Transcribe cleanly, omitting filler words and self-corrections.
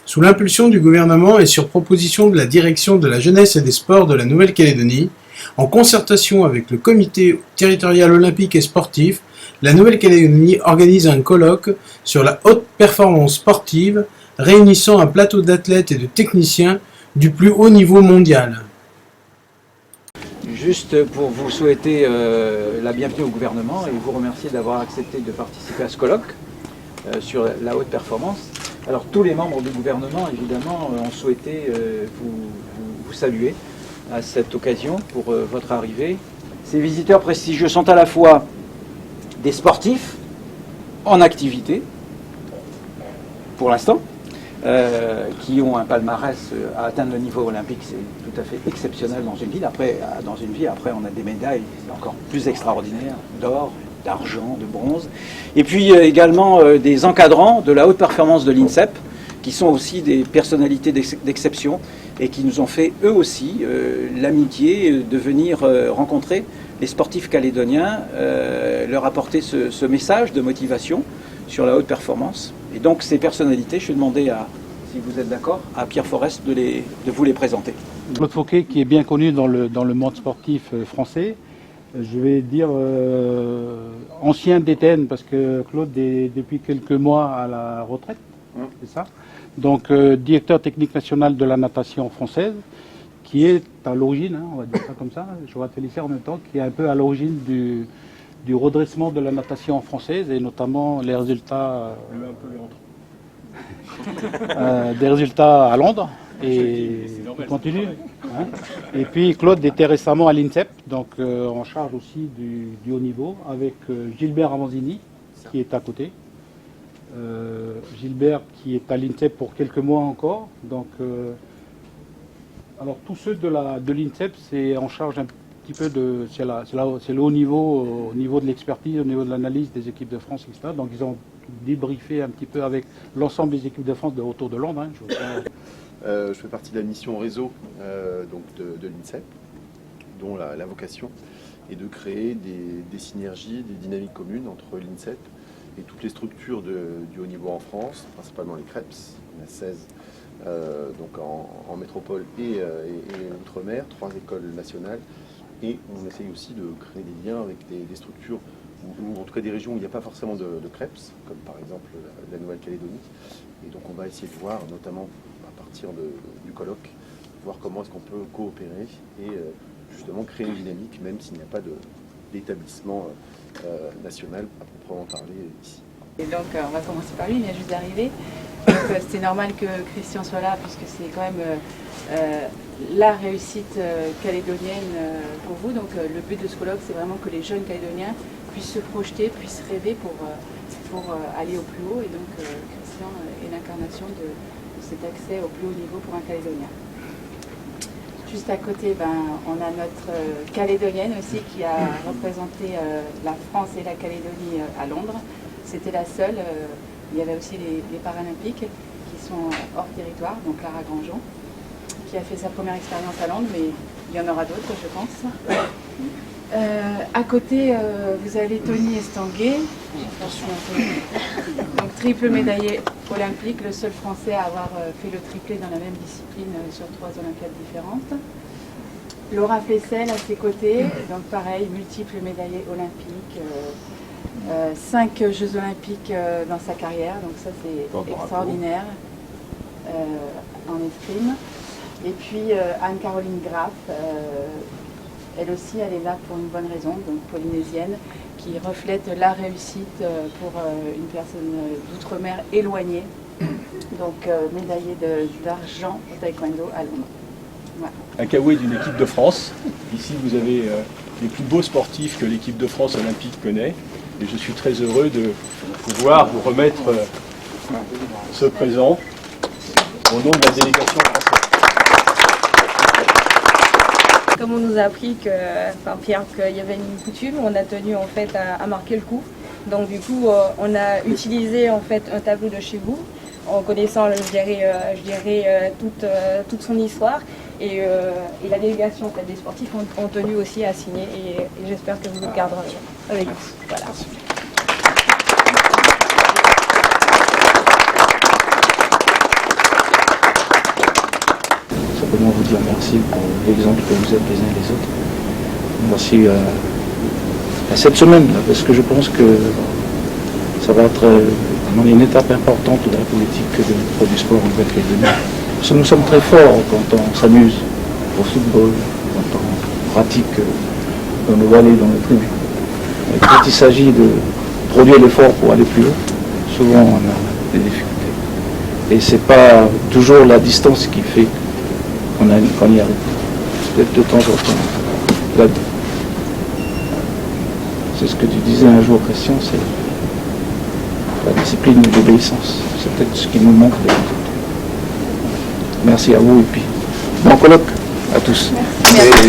Sous l'impulsion du gouvernement et sur proposition de la Direction de la Jeunesse et des Sports de la Nouvelle-Calédonie, en concertation avec le Comité territorial olympique et sportif, la Nouvelle-Calédonie organise un colloque sur la haute performance sportive réunissant un plateau d'athlètes et de techniciens du plus haut niveau mondial. Juste pour vous souhaiter la bienvenue au gouvernement et vous remercier d'avoir accepté de participer à ce colloque sur la haute performance. Alors tous les membres du gouvernement évidemment ont souhaité vous saluer à cette occasion pour votre arrivée. Ces visiteurs prestigieux sont à la fois des sportifs en activité pour l'instant, qui ont un palmarès à atteindre le niveau olympique, c'est tout à fait exceptionnel dans une ville. Après, on a des médailles encore plus extraordinaires, d'or, d'argent, de bronze. Et puis également des encadrants de la haute performance de l'INSEP, qui sont aussi des personnalités d'exception et qui nous ont fait eux aussi l'amitié de venir rencontrer les sportifs calédoniens, leur apporter ce message de motivation sur la haute performance. Et donc ces personnalités, je vais demander si vous êtes d'accord, à Pierre Forest de vous les présenter. Claude Fauquet, qui est bien connu dans le monde sportif français, je vais dire ancien DTN, parce que Claude est depuis quelques mois à la retraite, c'est ça. Donc directeur technique national de la natation française, qui est à l'origine, on va dire ça comme ça, je vois Félicien en même temps, qui est un peu à l'origine du redressement de la natation française, et notamment les résultats, des résultats à Londres, et il continue. Hein. Et puis Claude était récemment à l'INSEP, donc en charge aussi du haut niveau, avec Gilbert Avanzini, qui est à côté. Gilbert qui est à l'INSEP pour quelques mois encore. Donc, alors tous ceux de l'INSEP, c'est en charge un petit peu c'est le haut niveau, au niveau de l'expertise, au niveau de l'analyse des équipes de France, etc. Donc ils ont débriefé un petit peu avec l'ensemble des équipes de France autour de Londres. Hein, je fais partie de la mission réseau donc de l'INSEP, dont la vocation est de créer des synergies, des dynamiques communes entre l'INSEP et toutes les structures du haut niveau en France, principalement les CREPS, il y en a 16 donc en métropole et outre-mer, 3 écoles nationales, et on essaye aussi de créer des liens avec des structures, ou en tout cas des régions où il n'y a pas forcément de CREPS, comme par exemple la Nouvelle-Calédonie, et donc on va essayer de voir, notamment à partir du colloque, voir comment est-ce qu'on peut coopérer et justement créer une dynamique, même s'il n'y a pas d'établissement national à proprement parler ici. Et donc on va commencer par lui, il vient juste d'arriver. C'était normal que Christian soit là, puisque c'est quand même la réussite calédonienne pour vous. Donc le but de ce colloque, c'est vraiment que les jeunes calédoniens puissent se projeter, puissent rêver pour aller au plus haut. Et donc Christian est l'incarnation de cet accès au plus haut niveau pour un Calédonien. Juste à côté, on a notre Calédonienne aussi qui a représenté la France et la Calédonie à Londres. C'était la seule. Il y avait aussi les Paralympiques qui sont hors territoire, donc Clara Grandjean, qui a fait sa première expérience à Londres, mais il y en aura d'autres, je pense. À côté, vous avez Tony Estanguet, donc triple médaillé olympique, le seul Français à avoir fait le triplé dans la même discipline sur 3 Olympiades différentes. Laura Flessel à ses côtés, donc pareil, multiple médaillé olympique, 5 Jeux olympiques dans sa carrière, donc ça c'est extraordinaire en escrime. Et puis Anne-Caroline Graff, elle aussi elle est là pour une bonne raison, donc polynésienne, qui reflète la réussite pour une personne d'outre-mer éloignée, donc médaillée d'argent au taekwondo à Londres. Voilà. Un caouet d'une équipe de France. Ici vous avez les plus beaux sportifs que l'équipe de France olympique connaît. Et je suis très heureux de pouvoir vous remettre ce présent au nom de la délégation française. Comme on nous a appris Pierre, qu'il y avait une coutume, on a tenu en fait à marquer le coup. Donc du coup, on a utilisé en fait un tableau de chez vous, en connaissant, je dirais toute son histoire. Et la délégation en fait, des sportifs ont tenu aussi à signer et j'espère que vous le garderez avec vous. Voilà. Simplement vous dire merci pour l'exemple que vous êtes les uns et les autres. Merci à cette semaine, là, parce que je pense que ça va être une étape importante de la politique du sport en Nouvelle-Calédonie. Parce que nous sommes très forts quand on s'amuse au football, quand on pratique dans nos vallées, dans nos tribus. Et quand il s'agit de produire l'effort pour aller plus haut, souvent on a des difficultés. Et c'est pas toujours la distance qui fait qu'on y arrive. Peut-être de temps en temps. C'est ce que tu disais un jour, Christian, c'est la discipline et l'obéissance. C'est peut-être ce qui nous manque de nous. Merci à vous et puis bon colloque à tous. Merci.